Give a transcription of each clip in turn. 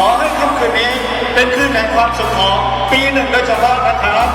อให้ค่ำคืนนี้เป็นคืนแห่งความสุขของปีหนึ่งโดยเฉพาะนะครับ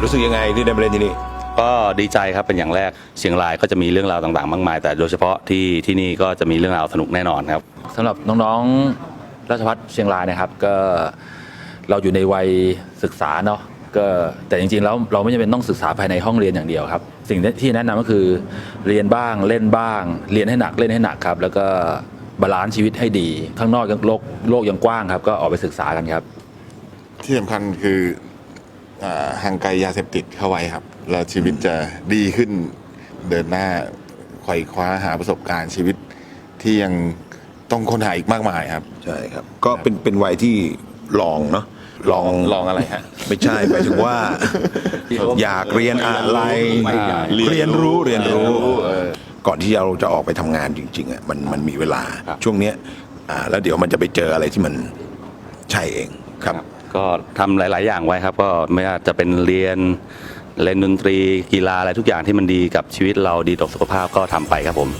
รู้สึกยังไงที่ได้มาเล่นที่นี่ก็ดีใจครับเป็นอย่างแรกเชียงรายก็จะมีเรื่องราวต่างๆมากมายแต่โดยเฉพาะที่นี่ก็จะมีเรื่องราวสนุกแน่นอนครับสำหรับน้องๆราชภัฏเชียงรายนะครับก็เราอยู่ในวัยศึกษาเนาะก็แต่จริงๆแล้วเราไม่จำเป็นต้องศึกษาภายในห้องเรียนอย่างเดียวครับสิ่งที่แนะนำก็คือเรียนบ้างเล่นบ้างเรียนให้หนักเล่นให้หนักครับแล้วก็บาลานซ์ชีวิตให้ดีข้างนอกโลกยังกว้างครับก็ออกไปศึกษากันครับที่สำคัญคือห่างไกลยาเสพติดเข้าไว้ครับแล้วชีวิตจะดีขึ้นเดินหน้าไขว่คว้าหาประสบการณ์ชีวิตที่ยังต้องค้นหาอีกมากมายครับใช่ครับก็เป็นวัยที่ลองเนาะลองอะไรฮะไม่ใช่หมายถึงว่าอยากเรียนอะไรเรียนรู้ก่อนที่เราจะออกไปทำงานจริงๆอ่ะมันมีเวลาช่วงเนี้ยแล้วเดี๋ยวมันจะไปเจออะไรที่มันใช่เองครับก็ทำหลายๆอย่างไว้ครับก็ไม่ว่าจะเป็นเรียนเล่นดนตรีกีฬาอะไรทุกอย่างที่มันดีกับชีวิตเราดีต่อสุขภาพก็ทำไปครับผม